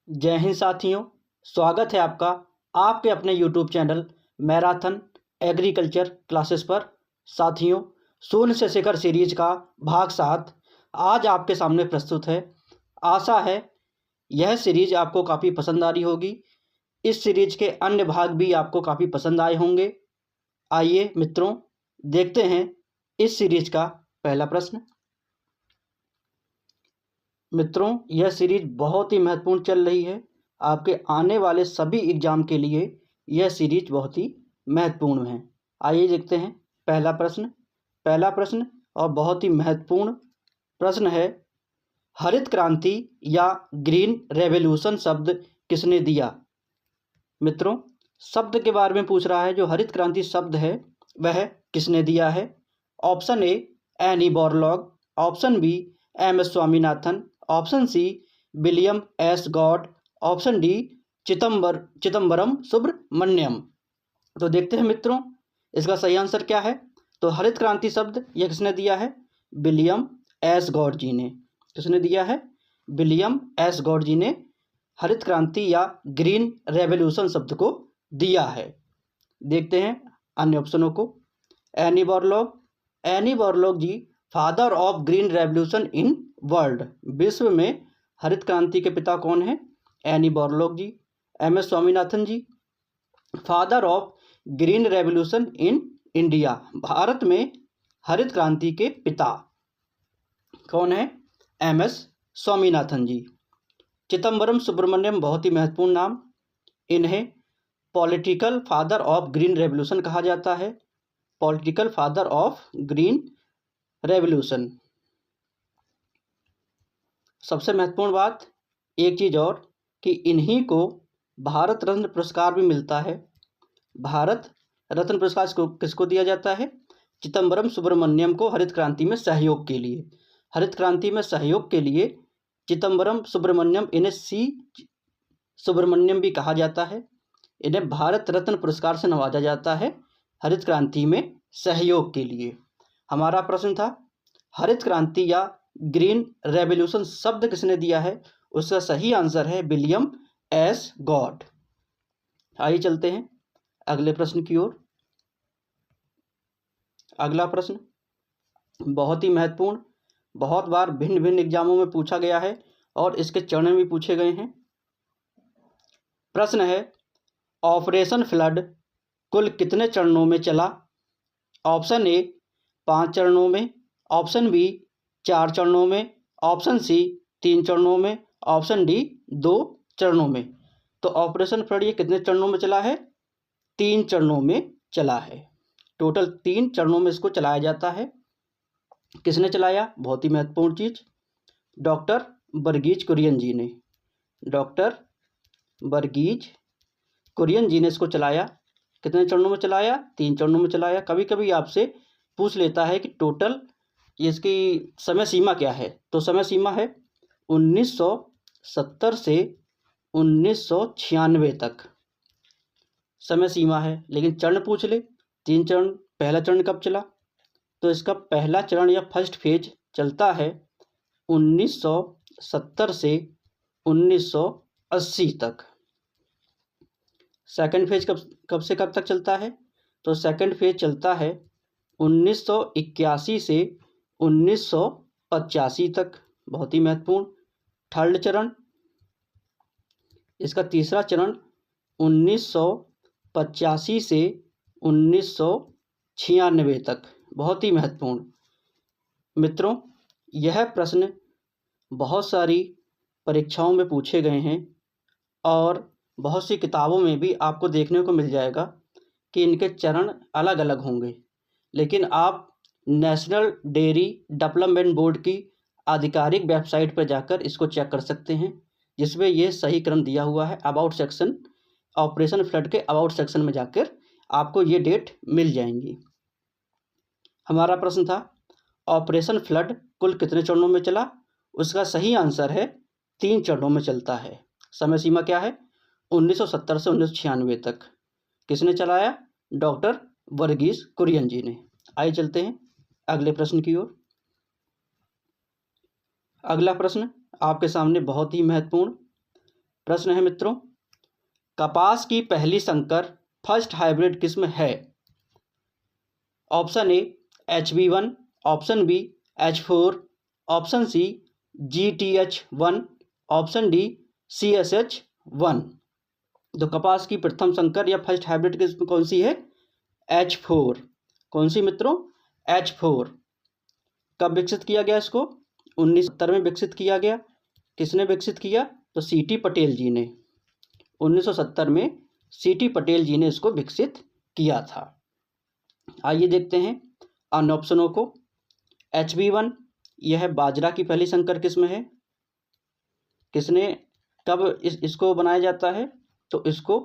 जय हिंद साथियों। स्वागत है आपका आपके अपने YouTube channel marathon agriculture classes पर। साथियों, शून्य से शिखर सीरीज का भाग 7 आज आपके सामने प्रस्तुत है। आशा है यह सीरीज आपको काफ़ी पसंद आ रही होगी। इस सीरीज के अन्य भाग भी आपको काफ़ी पसंद आए होंगे। आइए मित्रों, देखते हैं इस सीरीज का पहला प्रश्न। मित्रों, यह सीरीज बहुत ही महत्वपूर्ण चल रही है। आपके आने वाले सभी एग्जाम के लिए यह सीरीज बहुत ही महत्वपूर्ण है। आइए देखते हैं पहला प्रश्न और बहुत ही महत्वपूर्ण प्रश्न है। हरित क्रांति या ग्रीन रेवोल्यूशन शब्द किसने दिया? मित्रों, शब्द के बारे में पूछ रहा है। जो हरित क्रांति शब्द है वह किसने दिया है? Option A Annie Borlaug, option B M S Swaminathan, option C William S Gaud, option D Chidambaram Subramaniam. तो देखते हैं मित्रों, इसका सही आंसर क्या है। तो हरित क्रांति शब्द यह किसने दिया है? विलियम एस गॉड जी ने। किसने दिया है? विलियम एस गॉड जी ने हरित क्रांति या ग्रीन रेवोल्यूशन शब्द को दिया है। देखते हैं अन्य ऑप्शनों को। Annie Borlaug ji father of green revolution in world. विश्व में हरित क्रांति के पिता कौन है? Annie Borlaug ji. M S Swaminathan ji father of green revolution in India. भारत में हरित क्रांति के पिता कौन है? M S Swaminathan ji. चिदम्बरम सुब्रमण्यम बहुत ही महत्वपूर्ण नाम। इन्हें political father of green revolution कहा जाता है। Political father of green revolution. सबसे महत्वपूर्ण बात एक चीज़ और कि इन्हीं को भारत रत्न पुरस्कार भी मिलता है। भारत रत्न पुरस्कार किसको दिया जाता है? चिदम्बरम सुब्रमण्यम को हरित क्रांति में सहयोग के लिए। हरित क्रांति में सहयोग के लिए चिदम्बरम सुब्रमण्यम, इन्हें सी सुब्रमण्यम भी कहा जाता है। इन्हें भारत रत्न पुरस्कार से नवाजा जाता है हरित क्रांति में सहयोग के लिए। हमारा प्रश्न था हरित क्रांति या ग्रीन रेवोल्यूशन शब्द किसने दिया है? उसका सही आंसर है विलियम एस गॉड। आइए चलते हैं अगले प्रश्न की ओर। अगला प्रश्न बहुत ही महत्वपूर्ण, बहुत बार भिन्न भिन्न एग्जामों में पूछा गया है और इसके चरण भी पूछे गए हैं। प्रश्न है ऑपरेशन फ्लड कुल कितने चरणों में चला? ऑप्शन ए 5 चरणों में, ऑप्शन बी 4 चरणों में, ऑप्शन सी 3 चरणों में, ऑप्शन डी 2 चरणों में। तो ऑपरेशन फ्लड ये कितने चरणों में चला है? 3 चरणों में चला है। टोटल 3 चरणों में इसको चलाया जाता है। किसने चलाया? बहुत ही महत्वपूर्ण चीज, डॉक्टर वर्गीज कुरियन जी ने। डॉक्टर वर्गीज कुरियन जी ने इसको चलाया। कितने चरणों में चलाया? 3 चरणों में चलाया। कभी कभी आपसे पूछ लेता है कि टोटल इसकी समय सीमा क्या है। तो समय सीमा है 1970 से 1996 तक समय सीमा है। लेकिन चरण पूछ ले, 3 चरण। पहला चरण कब चला? तो इसका पहला चरण या फर्स्ट फेज चलता है 1970 से 1980 तक। सेकंड फेज कब से कब तक चलता है? तो सेकंड फेज चलता है 1981 से 1985 तक। बहुत ही महत्वपूर्ण। थर्ड चरण, इसका तीसरा चरण 1985 से 1996 तक। बहुत ही महत्वपूर्ण। मित्रों, यह प्रश्न बहुत सारी परीक्षाओं में पूछे गए हैं और बहुत सी किताबों में भी आपको देखने को मिल जाएगा कि इनके चरण अलग अलग होंगे। लेकिन आप नेशनल डेयरी डेवलपमेंट बोर्ड की आधिकारिक वेबसाइट पर जाकर इसको चेक कर सकते हैं, जिसमें ये सही क्रम दिया हुआ है। अबाउट सेक्शन, ऑपरेशन फ्लड के अबाउट सेक्शन में जाकर आपको ये डेट मिल जाएंगी। हमारा प्रश्न था ऑपरेशन फ्लड कुल कितने चरणों में चला? उसका सही आंसर है 3 चरणों में चलता है। समय सीमा क्या है? 1970 से 1996 तक। किसने चलाया? डॉक्टर वर्गीज कुरियन जी ने। आइए चलते हैं अगले प्रश्न की ओर। अगला प्रश्न आपके सामने बहुत ही महत्वपूर्ण। प्रश्न है मित्रों, कपास की पहली संकर फर्स्ट हाइब्रिड किस्म है? Option A HB1, option B H4, option C GTH1, option D CSH1। तो कपास की प्रथम संकर या फर्स्ट हाइब्रिड किस्म कौन सी है? H4। कौन सी मित्रों? H4। कब विकसित किया गया इसको? 1970 में विकसित किया गया। किसने विकसित किया? तो CT पटेल जी ने। 1970 में CT पटेल जी ने इसको विकसित किया था। आइए देखते हैं अन्य ऑप्शनों को। HB1 यह बाजरा की पहली संकर किस्म है। किसने कब इसको बनाया जाता है? तो इसको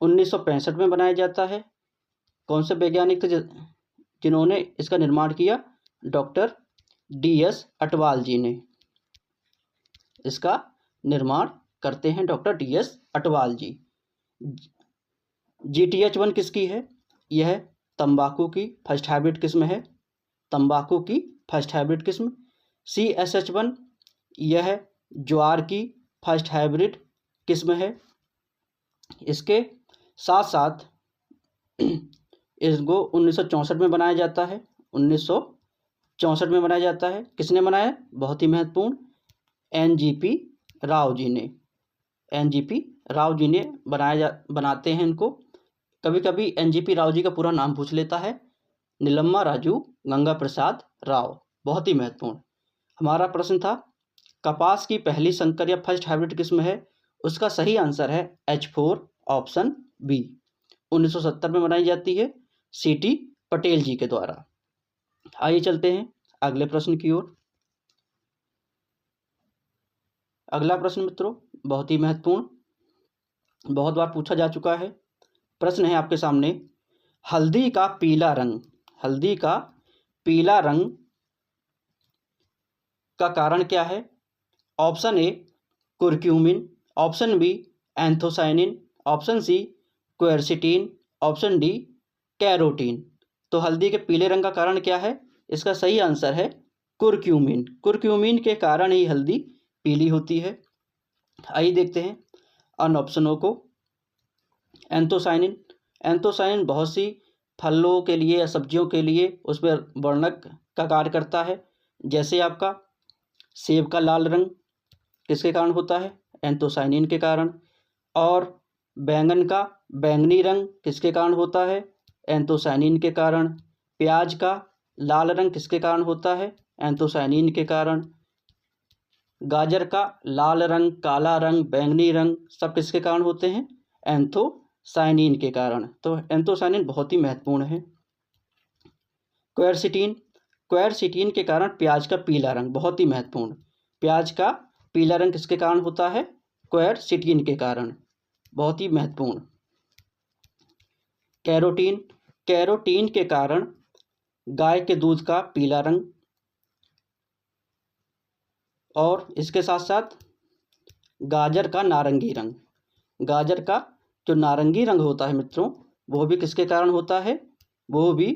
1965 में बनाया जाता है। कौन से वैज्ञानिक थे जिन्होंने इसका निर्माण किया? डॉक्टर DS अटवाल जी ने इसका निर्माण करते हैं, डॉक्टर DS अटवाल जी। GTH1 किसकी है? यह तंबाकू की फर्स्ट हाइब्रिड किस्म है, तंबाकू की फर्स्ट हाइब्रिड किस्म। CSH1 यह ज्वार की फर्स्ट हाइब्रिड किस्म है। इसके साथ साथ इसको 1964 में बनाया जाता है। 1964 में बनाया जाता है। किसने बनाया? बहुत ही महत्वपूर्ण, NGP राव जी ने। NGP राव जी ने बनाते हैं इनको। कभी कभी NGP राव जी का पूरा नाम पूछ लेता है, नीलम्मा राजू गंगा प्रसाद राव। बहुत ही महत्वपूर्ण। हमारा प्रश्न था कपास की पहली संकर या फर्स्ट हाइब्रिड किस्म है? उसका सही आंसर है H4, ऑप्शन बी। 1970 में बनाई जाती है CT पटेल जी के द्वारा। आइए चलते हैं अगले प्रश्न की ओर। अगला प्रश्न मित्रों बहुत ही महत्वपूर्ण, बहुत बार पूछा जा चुका है। प्रश्न है आपके सामने, हल्दी का पीला रंग, हल्दी का पीला रंग का कारण क्या है? Option A curcumin, option B anthocyanin, option C quercetin, option D carotene. तो हल्दी के पीले रंग का कारण क्या है? इसका सही आंसर है कुरक्यूमिन। कुरक्यूमिन के कारण ही हल्दी पीली होती है। आइए देखते हैं अन्य ऑप्शनों को। एंथोसाइनिन, एंथोसाइनिन बहुत सी फलों के लिए या सब्जियों के लिए उस पर वर्णक का कार्य करता है। जैसे आपका सेब का लाल रंग किसके कारण होता है? एंथोसाइनिन के कारण। और बैंगन का बैंगनी रंग किसके कारण होता है? एंथोसाइनिन के कारण। प्याज का लाल रंग किसके कारण होता है? एंथोसाइनिन के कारण। गाजर का लाल रंग, काला रंग, बैंगनी रंग सब किसके कारण होते हैं? एंथोसाइनिन के कारण। तो एंथोसाइनिन बहुत ही महत्वपूर्ण है। क्वेरसिटीन, क्वेरसिटीन के कारण प्याज का पीला रंग, बहुत ही महत्वपूर्ण। प्याज का पीला रंग किसके कारण होता है? क्वेरसिटीन के कारण, बहुत ही महत्वपूर्ण। कैरोटीन, कैरोटीन के कारण गाय के दूध का पीला रंग। और इसके साथ साथ गाजर का नारंगी रंग, गाजर का जो नारंगी रंग होता है मित्रों वो भी किसके कारण होता है? वो भी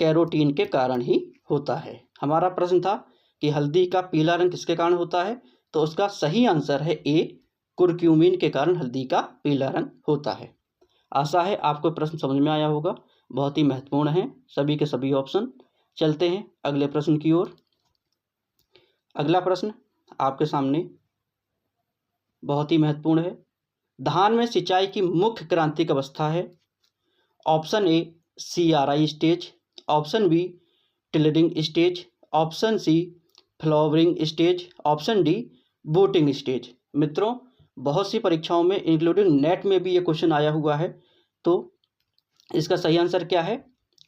कैरोटीन के कारण ही होता है। हमारा प्रश्न था कि हल्दी का पीला रंग किसके कारण होता है? तो उसका सही आंसर है ए, कुरक्यूमिन के कारण हल्दी का पीला रंग होता है। आशा है आपको प्रश्न समझ में आया होगा, बहुत ही महत्वपूर्ण है सभी के सभी ऑप्शन। चलते हैं अगले प्रश्न की ओर। अगला प्रश्न आपके सामने बहुत ही महत्वपूर्ण है। धान में सिंचाई की मुख्य क्रांतिक अवस्था है। Option A CRI stage, option B tillering stage, option C flowering stage, option D booting stage. मित्रों बहुत सी परीक्षाओं में इंक्लूडिंग नेट में भी ये क्वेश्चन आया हुआ है। तो इसका सही आंसर क्या है?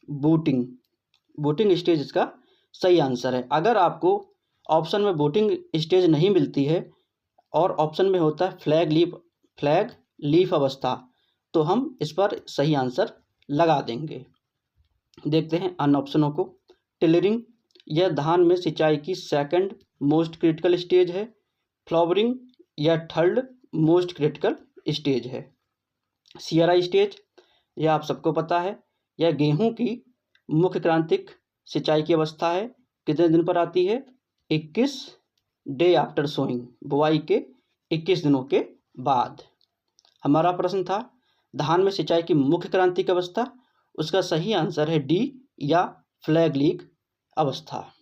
बूटिंग, बूटिंग स्टेज इसका सही आंसर है। अगर आपको ऑप्शन में बूटिंग स्टेज नहीं मिलती है और ऑप्शन में होता है फ्लैग लीफ अवस्था, तो हम इस पर सही आंसर लगा देंगे। देखते हैं अन्य ऑप्शनों को। टिलरिंग, यह धान में सिंचाई की सेकंड मोस्ट क्रिटिकल स्टेज है। फ्लावरिंग यह थर्ड मोस्ट क्रिटिकल स्टेज है। CRI स्टेज यह आप सबको पता है, यह गेहूं की मुख्य क्रांतिक सिंचाई की अवस्था है। कितने दिन पर आती है? 21 डे आफ्टर सोइंग, बुआई के 21 दिनों के बाद। हमारा प्रश्न था धान में सिंचाई की मुख्य क्रांतिक अवस्था, उसका सही आंसर है डी या फ्लैग लीक अवस्था।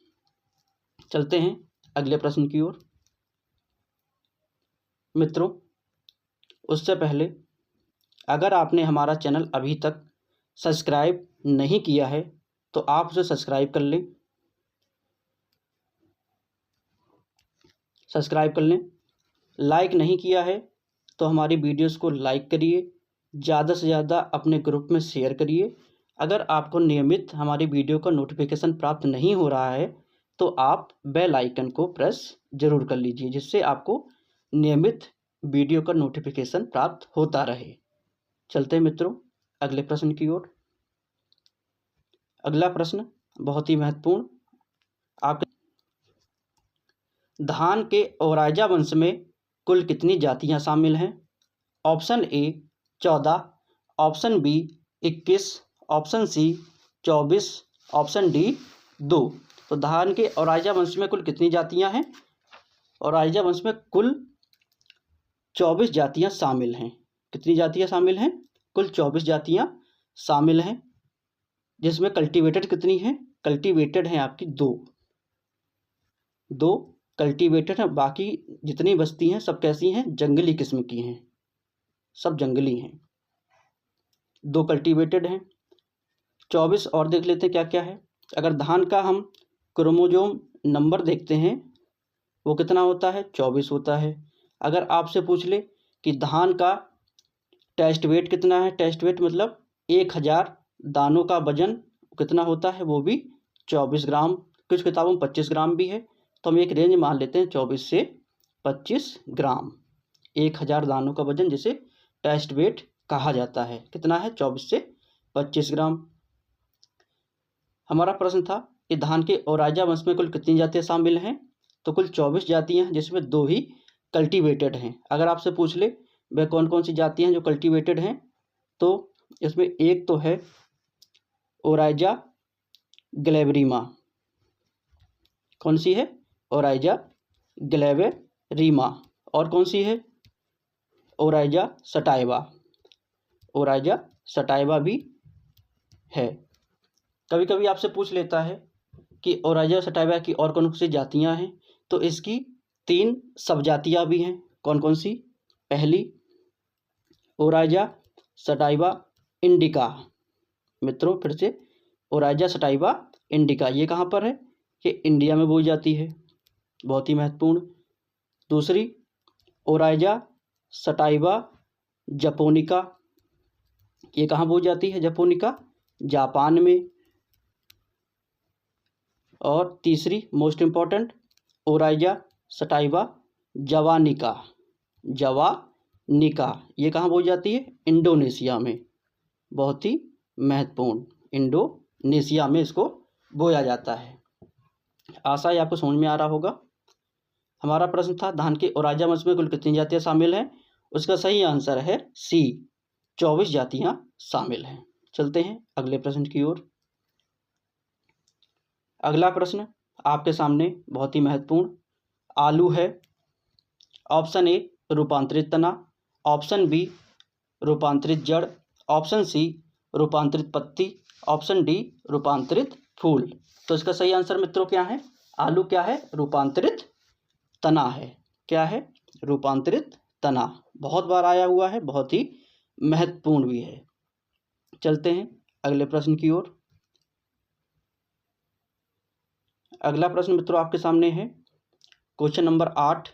चलते हैं अगले प्रश्न की ओर। मित्रों, उससे पहले अगर आपने हमारा चैनल अभी तक सब्सक्राइब नहीं किया है तो आप उसे सब्सक्राइब कर लें, लाइक नहीं किया है तो हमारी वीडियोस को लाइक करिए, ज़्यादा से ज़्यादा अपने ग्रुप में शेयर करिए। अगर आपको नियमित हमारी वीडियो का नोटिफिकेशन प्राप्त नहीं हो रहा है तो आप बेल आइकन को प्रेस जरूर कर लीजिए, जिससे आपको नियमित वीडियो का नोटिफिकेशन प्राप्त होता रहे। चलते हैं मित्रों अगले प्रश्न की ओर। अगला प्रश्न बहुत ही महत्वपूर्ण। आप धान के ओराइजा वंश में कुल कितनी जातियां शामिल हैं? Option A 14, option B 21, option C 24, option D 2। तो धान के ओराइजा वंश में कुल कितनी जातियां हैं? ओराइजा वंश में कुल 24 जातियां शामिल हैं। कितनी जातियां शामिल हैं? कुल 24 जातियां शामिल हैं, जिसमें कल्टीवेटेड कितनी हैं? कल्टीवेटेड हैं आपकी दो कल्टीवेटेड हैं। बाकी जितनी बस्ती हैं सब कैसी हैं? जंगली किस्म की हैं, सब जंगली हैं। 2 कल्टीवेटेड हैं। 24 और देख लेते हैं क्या क्या है। अगर धान का हम क्रोमोजोम नंबर देखते हैं वो कितना होता है? 24 होता है। अगर आपसे पूछ ले कि धान का टेस्ट वेट कितना है, टेस्ट वेट मतलब 1000 दानों का वजन कितना होता है? वो भी 24 ग्राम। कुछ किताबों में 25 ग्राम भी है, तो हम एक रेंज मान लेते हैं 24 से 25 ग्राम। 1000 दानों का वजन जिसे टेस्ट वेट कहा जाता है, कितना है? 24 से 25 ग्राम। हमारा प्रश्न था कि धान के ओराइजा वंश में कुल कितनी जातियां शामिल हैं? तो कुल 24 जातियां हैं, जिसमें 2 ही कल्टीवेटेड हैं। अगर आपसे पूछ ले वह कौन कौन सी जातियां हैं जो कल्टीवेटेड हैं, तो इसमें एक तो है ओराइजा ग्लेबरीमा। कौन सी है? ओराइजा ग्लेबरीमा। और कौन सी है? Oryza sativa. ओराइजा सटाइवा भी है। कभी कभी आपसे पूछ लेता है कि ओराइजा सटाइवा की और कौन सी जातियां हैं, तो इसकी 3 सब जातियां भी हैं। कौन कौन सी? पहली ओराइजा सटाइवा इंडिका। मित्रों फिर से, ओराइजा सटाइवा इंडिका ये कहाँ पर है? ये इंडिया में बोई जाती है, बहुत ही महत्वपूर्ण। दूसरी ओराइजा सटाइवा जपोनिका, ये कहाँ बोई जाती है? जपोनिका जापान में। और तीसरी मोस्ट इम्पॉर्टेंट ओराइजा सटाइवा जवानिका। ये कहाँ बोई जाती है? इंडोनेशिया में, बहुत ही महत्वपूर्ण। इंडोनेशिया में इसको बोया जाता है। आशा है आपको समझ में आ रहा होगा। हमारा प्रश्न था धान के ओराइजा वंश में कुल कितनी जातियां शामिल हैं? उसका सही आंसर है सी, 24 जातियां शामिल हैं। चलते हैं अगले प्रश्न की ओर। अगला प्रश्न आपके सामने बहुत ही महत्वपूर्ण। आलू है। ऑप्शन ए रूपांतरित तना, ऑप्शन बी रूपांतरित जड़, ऑप्शन सी रूपांतरित पत्ती, ऑप्शन डी रूपांतरित फूल। तो इसका सही आंसर मित्रों क्या है? आलू क्या है? रूपांतरित तना है। क्या है? रूपांतरित तना। बहुत बार आया हुआ है, बहुत ही महत्वपूर्ण भी है। चलते हैं अगले प्रश्न की ओर। अगला प्रश्न मित्रों आपके सामने है क्वेश्चन नंबर 8।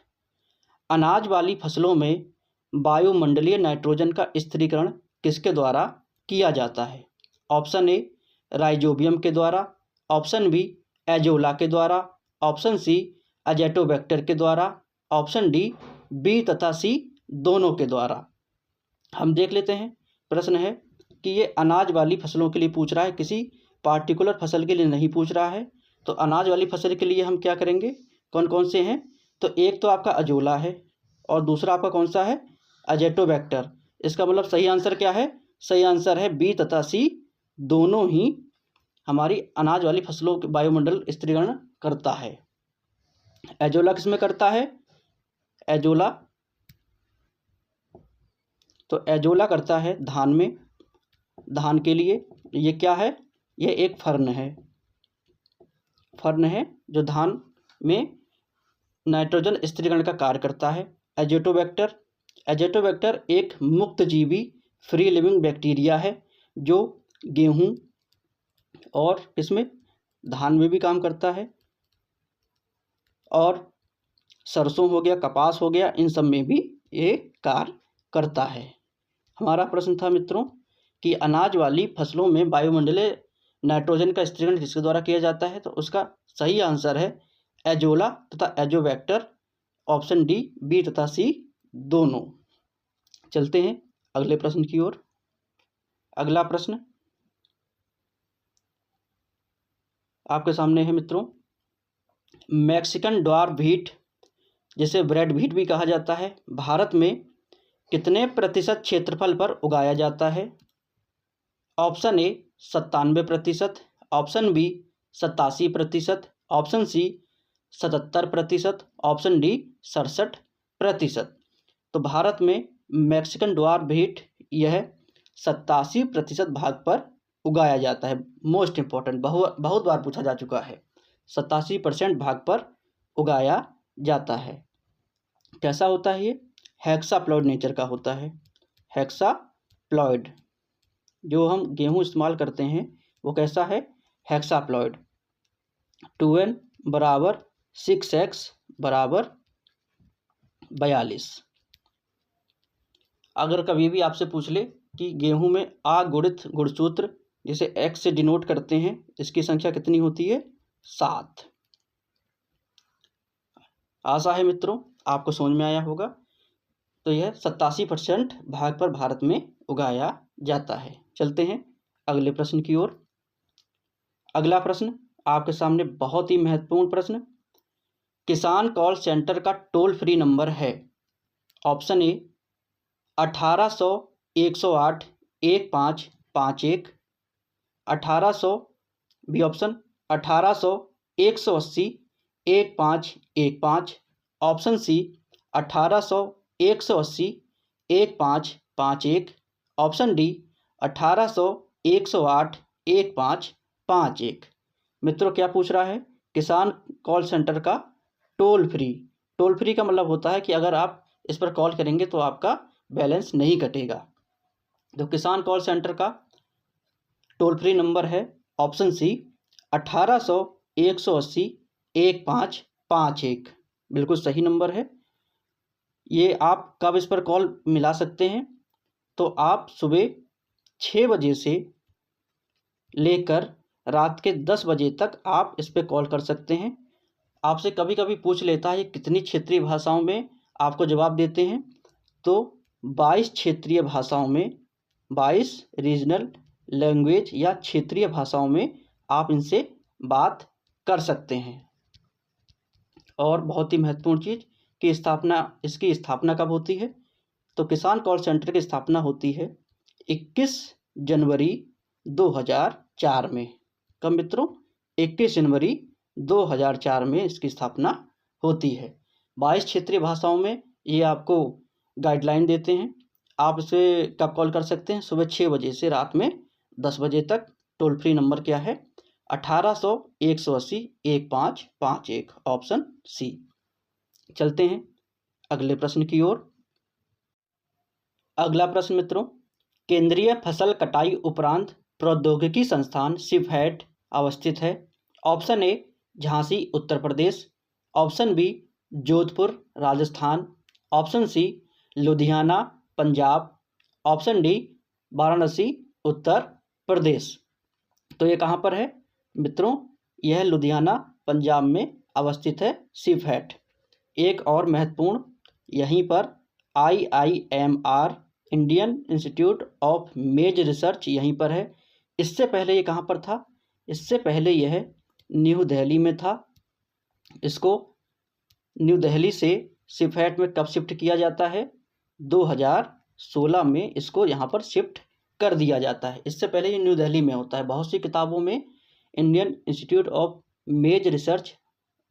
अनाज वाली फसलों में वायुमंडलीय नाइट्रोजन का स्थिरीकरण किसके द्वारा किया जाता है? ऑप्शन ए राइजोबियम के द्वारा, ऑप्शन बी एजोला के द्वारा, ऑप्शन सी अजेटोबैक्टर के द्वारा, ऑप्शन डी बी तथा सी दोनों के द्वारा। हम देख लेते हैं। प्रश्न है कि ये अनाज वाली फसलों के लिए पूछ रहा है, किसी पार्टिकुलर फसल के लिए नहीं पूछ रहा है। तो अनाज वाली फसल के लिए हम क्या करेंगे? कौन कौन से हैं? तो एक तो आपका अजोला है और दूसरा आपका कौन सा है? अजेटोबैक्टर। इसका मतलब सही आंसर क्या है? सही आंसर है बी तथा सी दोनों ही हमारी अनाज वाली फसलों के वायुमंडल स्थिरीकरण करता है। एजोला किस में करता है? एजोला तो एजोला करता है धान में, धान के लिए। ये क्या है? ये एक फर्न है, फर्न है जो धान में नाइट्रोजन स्थिरीकरण का कार्य करता है। एजेटोबैक्टर, एजेटोबैक्टर एक मुक्तजीवी फ्री लिविंग बैक्टीरिया है जो गेहूं और इसमें धान में भी काम करता है, और सरसों हो गया, कपास हो गया, इन सब में भी ये कार्य करता है। हमारा प्रश्न था मित्रों कि अनाज वाली फसलों में वायुमंडलीय नाइट्रोजन का स्थिरीकरण किसके द्वारा किया जाता है? तो उसका सही आंसर है एजोला तथा एजोबैक्टर, ऑप्शन डी, बी तथा सी दोनों। चलते हैं अगले प्रश्न की ओर। अगला प्रश्न आपके सामने है मित्रों। मैक्सिकन ड्वार्फ व्हीट, जिसे ब्रेड व्हीट भी कहा जाता है, भारत में कितने प्रतिशत क्षेत्रफल पर उगाया जाता है? Option A 97%, option B 87%, option C 77%, option D 67%। तो भारत में मैक्सिकन ड्वार्फ व्हीट यह 87% भाग पर उगाया जाता है। मोस्ट इम्पॉर्टेंट, बहुत बार पूछा जा चुका है। 87% भाग पर उगाया जाता है। कैसा होता है ये? हेक्साप्लॉइड नेचर का होता है। हेक्साप्लॉइड, जो हम गेहूं इस्तेमाल करते हैं वो कैसा है? हेक्साप्लॉइड। 2n बराबर 6x बराबर 42। अगर कभी भी आपसे पूछ ले कि गेहूं में अगुणित गुणसूत्र जिसे x से डिनोट करते हैं, इसकी संख्या कितनी होती है? 7। आशा है मित्रों आपको समझ में आया होगा। तो यह 87% भाग पर भारत में उगाया जाता है। चलते हैं अगले प्रश्न की ओर। अगला प्रश्न आपके सामने बहुत ही महत्वपूर्ण प्रश्न। किसान कॉल सेंटर का टोल फ्री नंबर है। Option A 1800-108-1551, 1800 B option 1800-180-1515, option C 1800-180-1551, option D 1800-108-1551। मित्रों क्या पूछ रहा है? किसान कॉल सेंटर का टोल फ्री। टोल फ्री का मतलब होता है कि अगर आप इस पर कॉल करेंगे तो आपका बैलेंस नहीं कटेगा। तो किसान कॉल सेंटर का टोल फ्री नंबर है ऑप्शन सी 1800-180-1551। बिल्कुल सही नंबर है। ये आप कब इस पर कॉल मिला सकते हैं? तो आप सुबह 6 बजे से लेकर रात के 10 बजे तक आप इस पर कॉल कर सकते हैं। आपसे कभी कभी पूछ लेता है कितनी क्षेत्रीय भाषाओं में आपको जवाब देते हैं। तो 22 क्षेत्रीय भाषाओं में, 22 रीजनल लैंग्वेज या क्षेत्रीय भाषाओं में आप इनसे बात कर सकते हैं। और बहुत ही महत्वपूर्ण चीज़ कि इसकी स्थापना कब होती है? तो किसान कॉल सेंटर की स्थापना होती है 21 जनवरी 2004 में। कब मित्रों? 21 जनवरी 2004 में इसकी स्थापना होती है। 22 क्षेत्रीय भाषाओं में ये आपको गाइडलाइन देते हैं। आप इसे कब कॉल कर सकते हैं? सुबह 6 बजे से रात में 10 बजे तक। टोल फ्री नंबर क्या है? 1800-180-1551, ऑप्शन सी। चलते हैं अगले प्रश्न की ओर। अगला प्रश्न मित्रों, केंद्रीय फसल कटाई उपरांत प्रौद्योगिकी संस्थान सिफहैट अवस्थित है। Option A Jhansi Uttar Pradesh, option B Jodhpur Rajasthan, option C Ludhiana Punjab, option D Varanasi Uttar Pradesh. तो ये कहाँ पर है मित्रों? यह लुधियाना पंजाब में अवस्थित है सिफहैट। एक और महत्वपूर्ण, यहीं पर IIMR इंडियन इंस्टीट्यूट ऑफ मेज रिसर्च यहीं पर है। इससे पहले ये कहाँ पर था? इससे पहले यह न्यू दिल्ली में था। इसको न्यू दिल्ली से सिफहैट में कब शिफ्ट किया जाता है? 2016 में इसको यहाँ पर शिफ्ट कर दिया जाता है। इससे पहले ये न्यू दिल्ली में होता है। बहुत सी किताबों में इंडियन इंस्टीट्यूट ऑफ मेज रिसर्च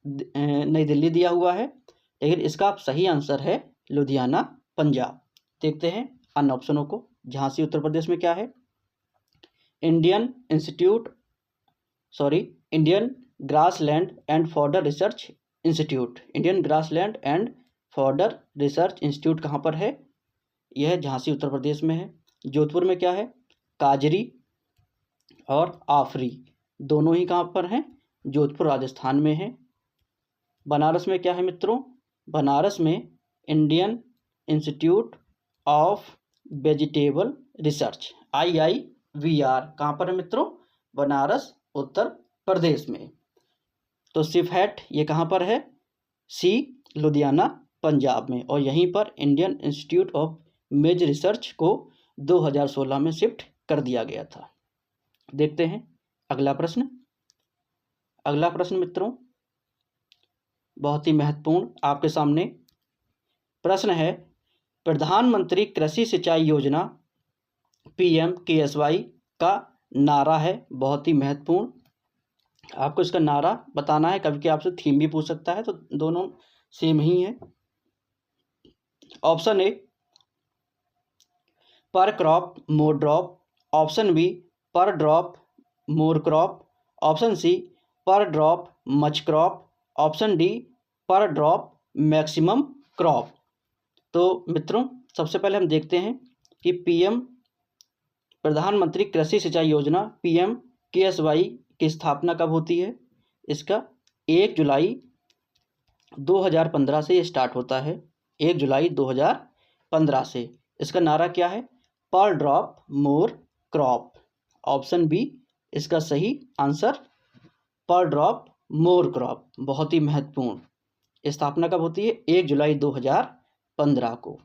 नई दिल्ली दिया हुआ है, लेकिन इसका सही आंसर है लुधियाना पंजाब। देखते हैं अन्य ऑप्शनों को। झांसी उत्तर प्रदेश में क्या है? Indian grassland and fodder research institute. Indian grassland and fodder research institute कहाँ पर है? यह झांसी उत्तर प्रदेश में है। जोधपुर में क्या है? काजरी और आफरी, दोनों ही कहाँ पर हैं? जोधपुर राजस्थान में है। बनारस में क्या है मित्रों? बनारस में Indian institute of vegetable research IIVR कहाँ पर है मित्रों? बनारस उत्तर प्रदेश में। तो सिफहैट ये कहाँ पर है? सी लुधियाना पंजाब में। और यहीं पर इंडियन इंस्टीट्यूट ऑफ मेज रिसर्च को 2016 में शिफ्ट कर दिया गया था। देखते हैं अगला प्रश्न। अगला प्रश्न मित्रों बहुत ही महत्वपूर्ण आपके सामने प्रश्न है। प्रधानमंत्री कृषि सिंचाई योजना PMKSY का नारा है, बहुत ही महत्वपूर्ण। आपको इसका नारा बताना है। कभी आपसे थीम भी पूछ सकता है, तो दोनों सेम ही है। ऑप्शन ए पर crop more drop, option B पर drop more crop, option C पर drop much crop, option D पर ड्रॉप मैक्सिमम क्रॉप। तो मित्रों सबसे पहले हम देखते हैं कि प्रधानमंत्री कृषि सिंचाई योजना PMKSY की स्थापना कब होती है। इसका 1 जुलाई 2015 से ये स्टार्ट होता है। 1 जुलाई 2015 से। इसका नारा क्या है? Per drop more crop. Option B इसका सही आंसर, पर ड्रॉप मोर क्रॉप। बहुत ही महत्वपूर्ण। स्थापना कब होती है? 1 जुलाई 2015 को।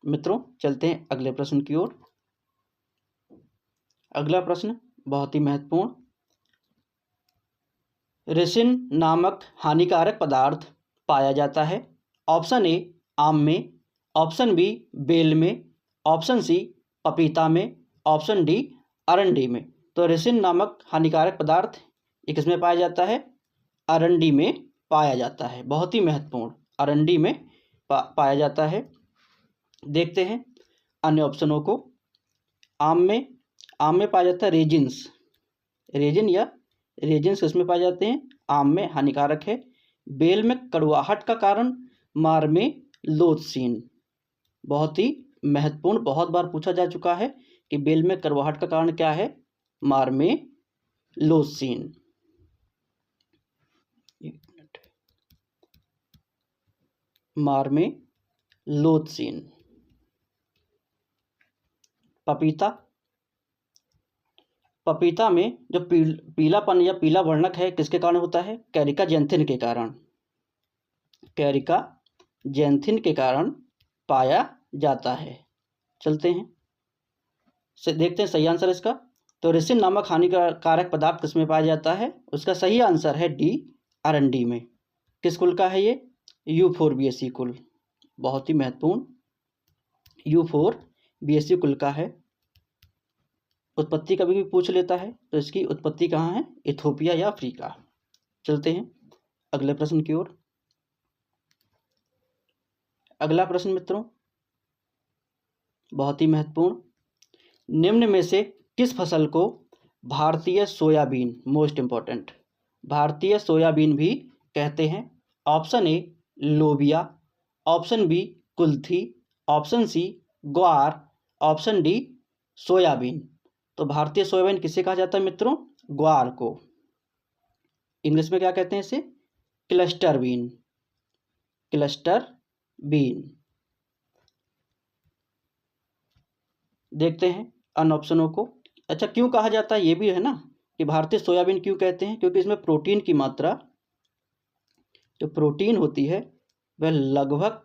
मित्रों चलते हैं अगले प्रश्न की ओर। अगला प्रश्न बहुत ही महत्वपूर्ण। रेसिन नामक हानिकारक पदार्थ पाया जाता है। ऑप्शन ए आम में, ऑप्शन बी बेल में, ऑप्शन सी पपीता में, ऑप्शन डी अरंडी में। तो रेसिन नामक हानिकारक पदार्थ ये किसमें पाया जाता है? अरंडी में पाया जाता है। बहुत ही महत्वपूर्ण, अरंडी में पाया जाता है। देखते हैं अन्य ऑप्शनों को। आम में पाया जाता है रेजिन्स। रेजिन्स किसमें पाए जाते हैं? आम में हानिकारक है। बेल में कड़वाहट का कारण मार्मेलोथसिन। बहुत ही महत्वपूर्ण, बहुत बार पूछा जा चुका है कि बेल में कड़वाहट का कारण क्या है? मार्मेलोथसिन। मार्मेलोथसिन। पपीता में जो पीलापन या पीला वर्णक है किसके कारण होता है? कैरिका जैंथिन के कारण। कैरिका जैंथिन के कारण पाया जाता है। चलते हैं देखते हैं सही आंसर इसका। तो रेसिन नामक हानिकारक पदार्थ किसमें पाया जाता है? उसका सही आंसर है डी अरंडी में। किस कुल का है ये? यूफोरबिएसी कुल। बहुत ही महत्वपूर्ण, यूफोरबिएसी कुल का है। उत्पत्ति कभी भी पूछ लेता है, तो इसकी उत्पत्ति कहाँ है? इथोपिया या अफ्रीका। चलते हैं अगले प्रश्न की ओर। अगला प्रश्न मित्रों बहुत ही महत्वपूर्ण। निम्न में से किस फसल को भारतीय सोयाबीन, मोस्ट इंपॉर्टेंट, भारतीय सोयाबीन भी कहते हैं? ऑप्शन ए लोबिया, ऑप्शन बी कुल्थी, ऑप्शन सी ग्वार, ऑप्शन डी सोयाबीन। तो भारतीय सोयाबीन किसे कहा जाता है मित्रों? ग्वार को। इंग्लिश में क्या कहते हैं इसे? Cluster bean. Cluster bean. देखते हैं अन्य ऑप्शनों को। अच्छा, क्यों कहा जाता है ये भी है ना कि भारतीय सोयाबीन क्यों कहते हैं? क्योंकि इसमें प्रोटीन की मात्रा, जो प्रोटीन होती है वह लगभग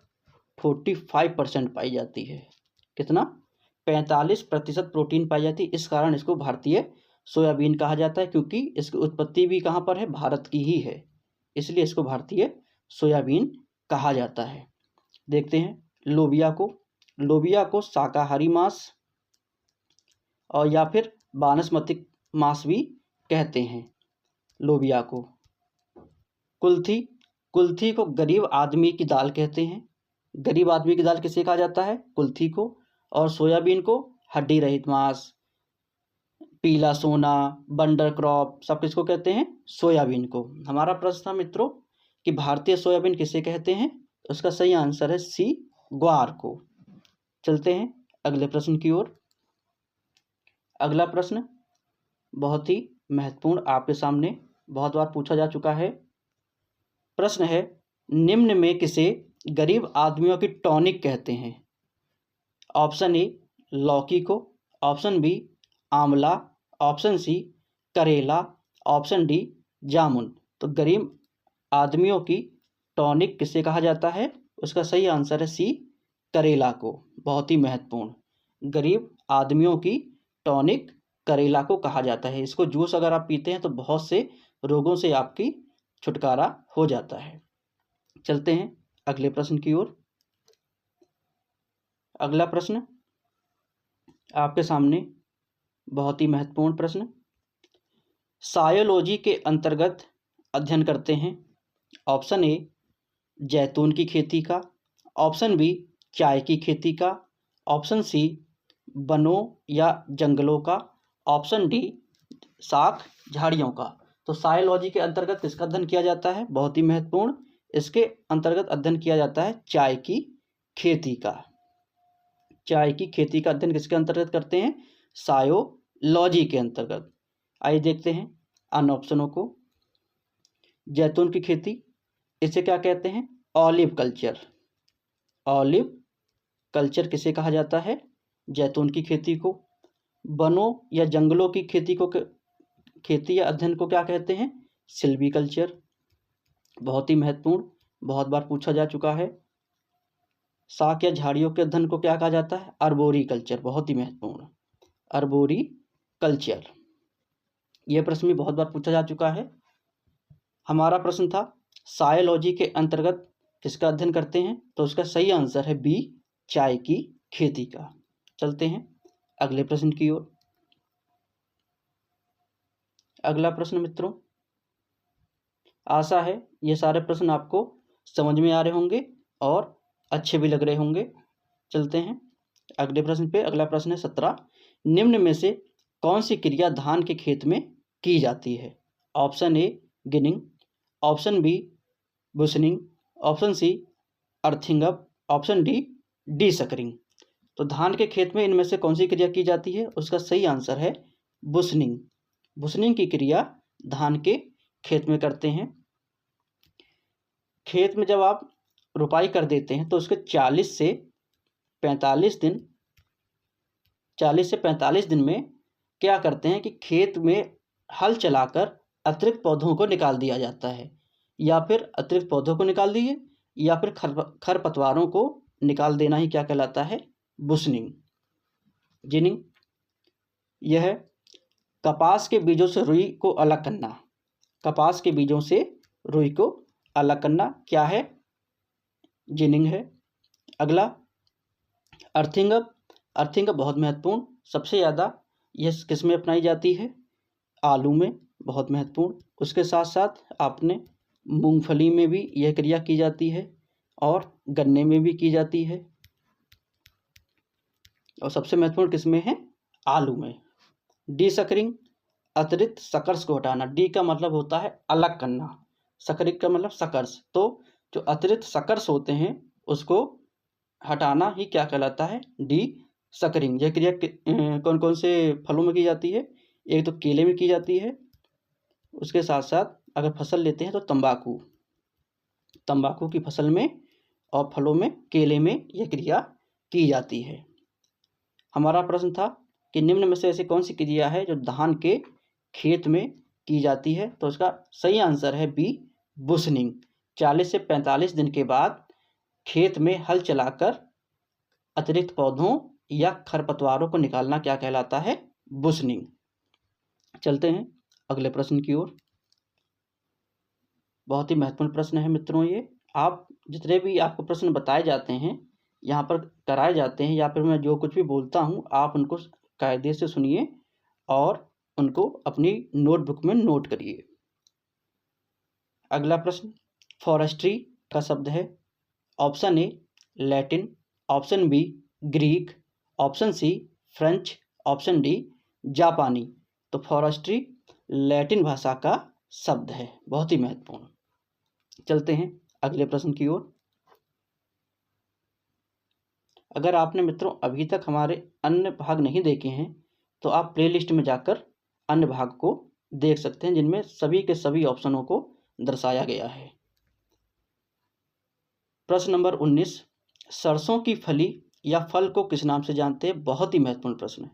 45% पाई जाती है। कितना? 45% प्रोटीन पाई जाती है। इस कारण इसको भारतीय सोयाबीन कहा जाता है, क्योंकि इसकी उत्पत्ति भी कहाँ पर है? भारत की ही है, इसलिए इसको भारतीय सोयाबीन कहा जाता है। देखते हैं लोबिया को। लोबिया को शाकाहारी मांस और या फिर वानस्पतिक मांस भी कहते हैं लोबिया को। कुल्थी को गरीब आदमी की दाल कहते हैं। गरीब आदमी की दाल किसे कहा जाता है? कुल्थी को। और सोयाबीन को हड्डी रहित मांस, पीला सोना, बंडर क्रॉप, सब किसको कहते हैं? सोयाबीन को। हमारा प्रश्न था मित्रों कि भारतीय सोयाबीन किसे कहते हैं? उसका सही आंसर है सी, ग्वार को। चलते हैं अगले प्रश्न की ओर। अगला प्रश्न बहुत ही महत्वपूर्ण, आपके सामने बहुत बार पूछा जा चुका है। प्रश्न है, निम्न में किसे गरीब आदमियों की टॉनिक कहते हैं? ऑप्शन ए लौकी को, ऑप्शन बी आंवला, ऑप्शन सी करेला, ऑप्शन डी जामुन। तो गरीब आदमियों की टॉनिक किसे कहा जाता है? उसका सही आंसर है सी, करेला को। बहुत ही महत्वपूर्ण, गरीब आदमियों की टॉनिक करेला को कहा जाता है। इसको जूस अगर आप पीते हैं तो बहुत से रोगों से आपकी छुटकारा हो जाता है। चलते हैं अगले प्रश्न की ओर। अगला प्रश्न आपके सामने बहुत ही महत्वपूर्ण प्रश्न, सायोलॉजी के अंतर्गत अध्ययन करते हैं। ऑप्शन ए जैतून की खेती का, ऑप्शन बी चाय की खेती का, ऑप्शन सी वनों या जंगलों का, ऑप्शन डी शाक झाड़ियों का। तो सायोलॉजी के अंतर्गत किसका अध्ययन किया जाता है? बहुत ही महत्वपूर्ण, इसके अंतर्गत अध्ययन किया जाता है चाय की खेती का। चाय की खेती का अध्ययन किसके अंतर्गत करते हैं? सायोलॉजी के अंतर्गत। आइए देखते हैं अन्य ऑप्शनों को। जैतून की खेती, इसे क्या कहते हैं? Olive culture. ऑलिव कल्चर किसे कहा जाता है? जैतून की खेती को। वनों या जंगलों की खेती या अध्ययन को क्या कहते हैं? सिल्वी कल्चर। बहुत ही महत्वपूर्ण, बहुत बार पूछा जा चुका है। शाक या झाड़ियों के अध्ययन को क्या कहा जाता है? अर्बोरी कल्चर। बहुत ही महत्वपूर्ण, अर्बोरी कल्चर। यह प्रश्न भी बहुत बार पूछा जा चुका है। हमारा प्रश्न था सायोलॉजी के अंतर्गत किसका अध्ययन करते हैं? तो उसका सही आंसर है बी, चाय की खेती का। चलते हैं अगले प्रश्न की ओर। अगला प्रश्न मित्रों, आशा है ये सारे प्रश्न आपको समझ में आ रहे होंगे और अच्छे भी लग रहे होंगे। चलते हैं अगले प्रश्न पे। अगला प्रश्न है 17, निम्न में से कौन सी क्रिया धान के खेत में की जाती है? Option A ginning, option B beushening, option C earthing up, option D desuckering. तो धान के खेत में इनमें से कौन सी क्रिया की जाती है? उसका सही आंसर है बुशनिंग। बुशनिंग की क्रिया धान के खेत में करते हैं। खेत में जब आप रुपाई कर देते हैं तो उसके 40 से 45 दिन में क्या करते हैं कि खेत में हल चलाकर अतिरिक्त पौधों को निकाल दिया जाता है, या फिर अतिरिक्त पौधों को निकाल दिए या फिर खरपतवारों को निकाल देना ही क्या कहलाता है? बुशनिंग। जिनिंग, यह कपास के बीजों से रुई को अलग करना। कपास के बीजों से रुई को अलग करना क्या है? जिनिंग है। अगला अर्थिंग अप। अर्थिंग अप बहुत महत्वपूर्ण, सबसे ज़्यादा यह किस में अपनाई जाती है? आलू में। बहुत महत्वपूर्ण। उसके साथ साथ आपने मूंगफली में भी यह क्रिया की जाती है और गन्ने में भी की जाती है, और सबसे महत्वपूर्ण किस में है? आलू में। डी सकरिंग, अतिरिक्त सकर्स को हटाना। डी का मतलब होता है अलग करना, सकरिंग का मतलब सकर्स। तो जो अतिरिक्त सकर्स होते हैं उसको हटाना ही क्या कहलाता है? D suckering. यह क्रिया कौन कौन से फलों में की जाती है? एक तो केले में की जाती है, उसके साथ साथ अगर फसल लेते हैं तो तंबाकू की फसल में और फलों में, केले में यह क्रिया की जाती है। हमारा प्रश्न था कि निम्न में से ऐसी कौन सी क्रिया है जो धान के खेत में की जाती है? तो उसका सही आंसर है बी, बुशनिंग। 40 से 45 दिन के बाद खेत में हल चलाकर अतिरिक्त पौधों या खरपतवारों को निकालना क्या कहलाता है? बुशनिंग। चलते हैं अगले प्रश्न की ओर। बहुत ही महत्वपूर्ण प्रश्न है मित्रों ये। आप जितने भी आपको प्रश्न बताए जाते हैं, यहाँ पर कराए जाते हैं, या फिर मैं जो कुछ भी बोलता हूँ आप उनको कायदे से सुनिए और उनको अपनी नोटबुक में नोट करिए। अगला प्रश्न फॉरेस्ट्री का शब्द है। Option A Latin, option B Greek, option C French, option D जापानी। तो फॉरेस्ट्री लैटिन भाषा का शब्द है, बहुत ही महत्वपूर्ण। चलते हैं अगले प्रश्न की ओर। अगर आपने मित्रों अभी तक हमारे अन्य भाग नहीं देखे हैं तो आप प्लेलिस्ट में जाकर अन्य भाग को देख सकते हैं, जिनमें सभी के सभी ऑप्शनों को दर्शाया गया है। प्रश्न नंबर 19, सरसों की फली या फल को किस नाम से जानते हैं? बहुत ही महत्वपूर्ण प्रश्न है।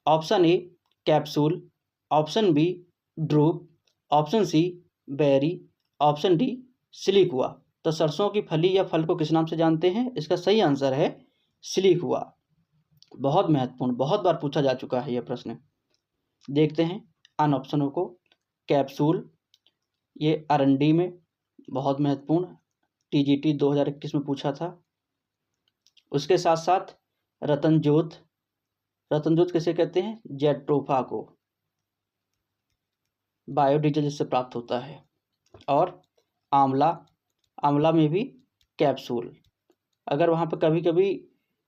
Option A capsule, option B drupe, option C berry, option D siliqua. तो सरसों की फली या फल को किस नाम से जानते हैं? इसका सही आंसर है सिलिकुआ। बहुत महत्वपूर्ण, बहुत बार पूछा जा चुका है यह प्रश्न। देखते हैं अन्य ऑप्शनों को। कैप्सूल, ये अरंडी में, बहुत महत्वपूर्ण, टीजीटी 2021 में पूछा था। उसके साथ साथ रतनजोत, रतनजोत किसे कहते हैं? जेट्रोफा को, बायोडीजल जिससे प्राप्त होता है। और आंवला, आंवला में भी कैप्सूल। अगर वहाँ पर कभी कभी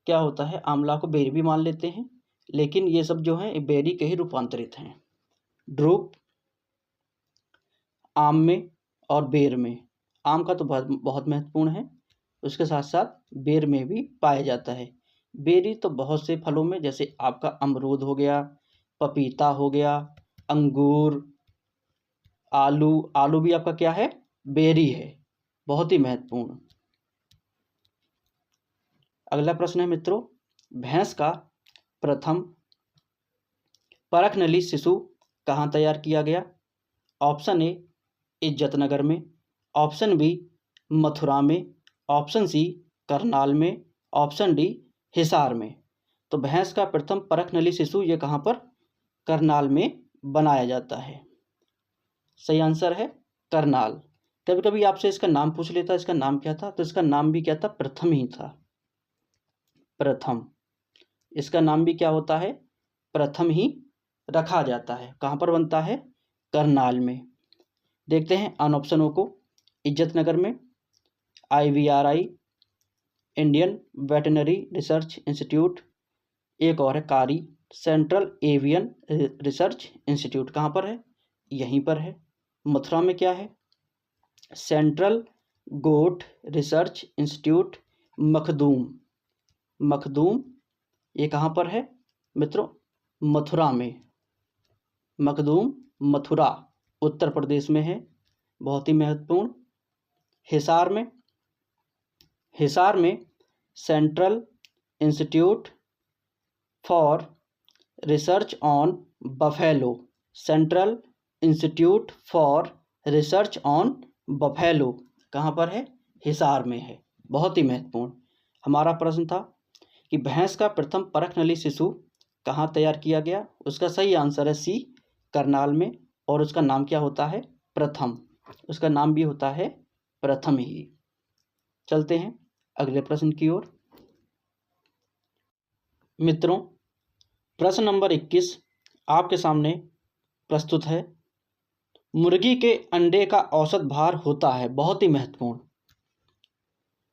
क्या होता है, आंवला को बेरी भी मान लेते हैं, लेकिन ये सब जो हैं बेरी के ही रूपांतरित हैं। ड्रूप आम में और बेर में, आम का तो बहुत महत्वपूर्ण है, उसके साथ साथ बेर में भी पाया जाता है। बेरी तो बहुत से फलों में, जैसे आपका अमरूद हो गया, पपीता हो गया, अंगूर, आलू, आलू भी आपका क्या है? बेरी है, बहुत ही महत्वपूर्ण। अगला प्रश्न है मित्रों, भैंस का प्रथम परखनली शिशु कहाँ तैयार किया गया? ऑप्शन ए इज्जतनगर में, ऑप्शन बी मथुरा में, ऑप्शन सी करनाल में, ऑप्शन डी हिसार में। तो भैंस का प्रथम परखनली शिशु ये कहाँ पर? करनाल में बनाया जाता है। सही आंसर है करनाल। कभी कभी आपसे इसका नाम पूछ लेता, इसका नाम क्या था? तो इसका नाम भी क्या था? प्रथम ही था, प्रथम। इसका नाम भी क्या होता है? प्रथम ही रखा जाता है। कहाँ पर बनता है? करनाल में। देखते हैं अन ऑप्शनों को। इज्जतनगर में IVRI, Indian veterinary research institute. एक और है कारी, सेंट्रल एवियन रिसर्च इंस्टीट्यूट। कहाँ पर है? यहीं पर है। मथुरा में क्या है? सेंट्रल गोट रिसर्च इंस्टीट्यूट मखदूम। मखदूम ये कहाँ पर है मित्रों? मथुरा में। मखदूम मथुरा उत्तर प्रदेश में है, बहुत ही महत्वपूर्ण। हिसार में, हिसार में central institute for research on buffalo. Central institute for research on buffalo कहाँ पर है? हिसार में है, बहुत ही महत्वपूर्ण। हमारा प्रश्न था कि भैंस का प्रथम परखनली शिशु कहाँ तैयार किया गया? उसका सही आंसर है सी करनाल में, और उसका नाम क्या होता है? प्रथम। उसका नाम भी होता है प्रथम ही। चलते हैं अगले प्रश्न की ओर। मित्रों प्रश्न नंबर 21 आपके सामने प्रस्तुत है। मुर्गी के अंडे का औसत भार होता है, बहुत ही महत्वपूर्ण।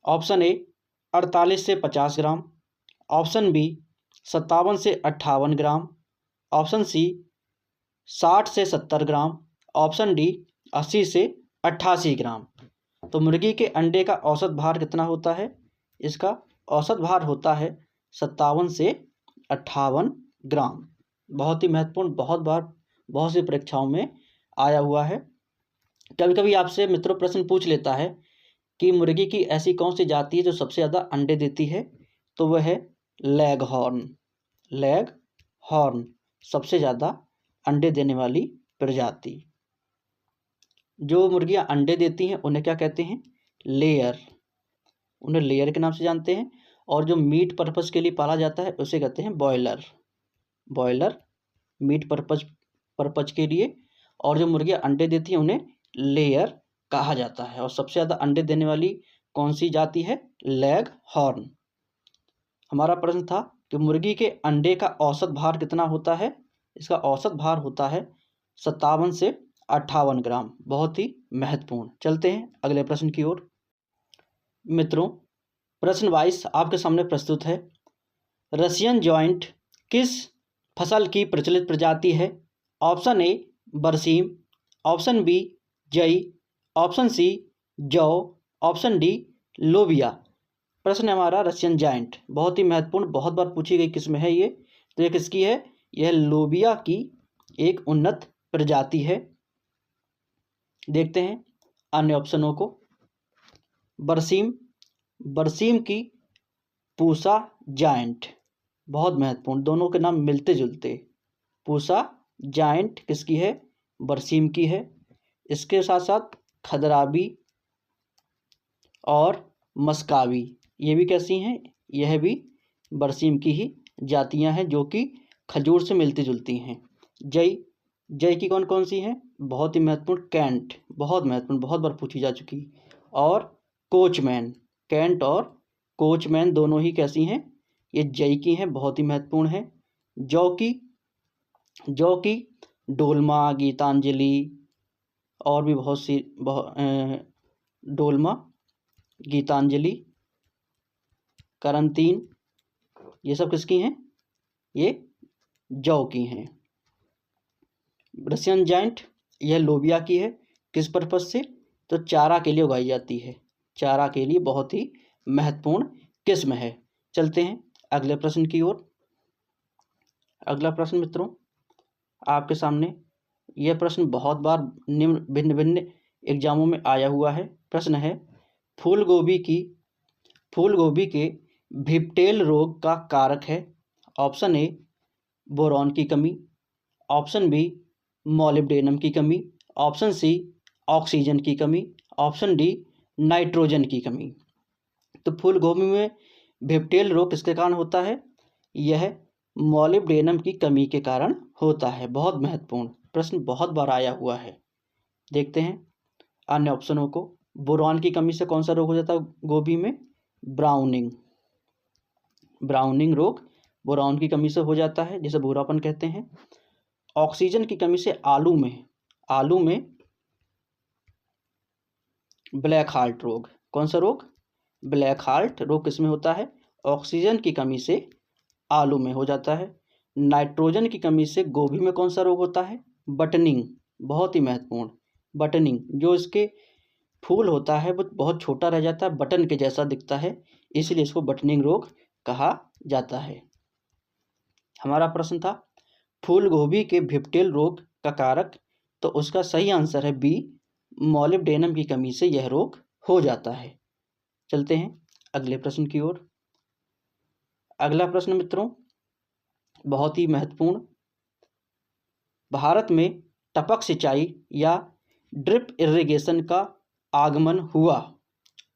ऑप्शन ए 48 से 50 ग्राम, ऑप्शन बी 57 से 58 ग्राम, ऑप्शन सी 60 से 70 ग्राम, ऑप्शन डी 80 से 88 ग्राम। तो मुर्गी के अंडे का औसत भार कितना होता है? इसका औसत भार होता है 57 से 58 ग्राम। बहुत ही महत्वपूर्ण, बहुत बार बहुत सी परीक्षाओं में आया हुआ है। कभी कभी आपसे मित्रों प्रश्न पूछ लेता है कि मुर्गी की ऐसी कौन सी जाति है जो सबसे ज़्यादा अंडे देती है? तो वह है लेग हॉर्न। लेग हॉर्न सबसे ज़्यादा अंडे देने वाली प्रजाति। जो मुर्गियां अंडे देती हैं उन्हें क्या कहते हैं? लेयर। उन्हें लेयर के नाम से जानते हैं। और जो मीट पर्पस के लिए पाला जाता है उसे कहते हैं बॉयलर। बॉयलर मीट पर्पज के लिए। और जो मुर्गियां अंडे देती हैं उन्हें लेयर कहा जाता है। और सबसे ज़्यादा अंडे देने वाली कौन सी जाति है? Leg horn. हमारा प्रश्न था कि मुर्गी के अंडे का औसत भार कितना होता है? इसका औसत भार होता है 57 से 58 ग्राम, बहुत ही महत्वपूर्ण। चलते हैं अगले प्रश्न की ओर। मित्रों प्रश्न 22 आपके सामने प्रस्तुत है। रशियन जॉइंट किस फसल की प्रचलित प्रजाति है? ऑप्शन ए बरसीम, ऑप्शन बी जई, ऑप्शन सी जौ, ऑप्शन डी लोबिया। प्रश्न है हमारा रशियन जायंट, बहुत ही महत्वपूर्ण, बहुत बार पूछी गई किस्म है ये। तो ये किसकी है? यह लोबिया की एक उन्नत प्रजाति है। देखते हैं अन्य ऑप्शनों को। बरसीम, बरसीम की पूसा जायंट, बहुत महत्वपूर्ण, दोनों के नाम मिलते जुलते। पूसा जायंट किसकी है? बरसीम की है। इसके साथ साथ खदराबी और मस्कावी, ये भी कैसी हैं? यह भी बरसीम की ही जातियां हैं जो कि खजूर से मिलती जुलती हैं। जई, जई की कौन कौन सी हैं? बहुत ही महत्वपूर्ण कैंट, बहुत महत्वपूर्ण, बहुत बार पूछी जा चुकी। और कोचमैन, कैंट और कोचमैन दोनों ही कैसी हैं? ये जई की हैं, बहुत ही महत्वपूर्ण है। जौ की डोलमा, गीतांजलि और भी बहुत सी डोलमा, गीतांजलि, करंतीन, ये सब किसकी हैं? ये जौ की हैं। रशियन जायंट यह लोबिया की है। किस पर्पज से? तो चारा के लिए उगाई जाती है, चारा के लिए बहुत ही महत्वपूर्ण किस्म है। चलते हैं अगले प्रश्न की ओर। अगला प्रश्न मित्रों आपके सामने, यह प्रश्न बहुत बार भिन्न भिन्न एग्जामों में आया हुआ है। प्रश्न है फूल गोभी के भिप्टेल रोग का कारक है? ऑप्शन ए बोरॉन की कमी, ऑप्शन बी मॉलिब्डेनम की कमी, ऑप्शन सी ऑक्सीजन की कमी, ऑप्शन डी नाइट्रोजन की कमी। तो फूल गोभी में भिप्टेल रोग किसके कारण होता है? यह मॉलिब्डेनम की कमी के कारण होता है। बहुत महत्वपूर्ण प्रश्न, बहुत बार आया हुआ है। देखते हैं अन्य ऑप्शनों को। बोरॉन की कमी से कौन सा रोग हो जाता है गोभी में? ब्राउनिंग रोग बोरॉन की कमी से हो जाता है, जिसे भूरापन कहते हैं। ऑक्सीजन की कमी से आलू में ब्लैक हार्ट रोग, कौन सा रोग? ब्लैक हार्ट रोग किसमें होता है? ऑक्सीजन की कमी से आलू में हो जाता है। नाइट्रोजन की कमी से गोभी में कौन सा रोग होता है? बटनिंग, बहुत ही महत्वपूर्ण, बटनिंग, जो इसके फूल होता है वो बहुत छोटा रह जाता है, बटन के जैसा दिखता है, इसलिए इसको बटनिंग रोग कहा जाता है। हमारा प्रश्न था फूल गोभी के भिप्टेल रोग का कारक, तो उसका सही आंसर है बी मॉलिब्डेनम की कमी से यह रोग हो जाता है। चलते हैं अगले प्रश्न की ओर। अगला प्रश्न मित्रों बहुत ही महत्वपूर्ण, भारत में टपक सिंचाई या ड्रिप इरिगेशन का आगमन हुआ?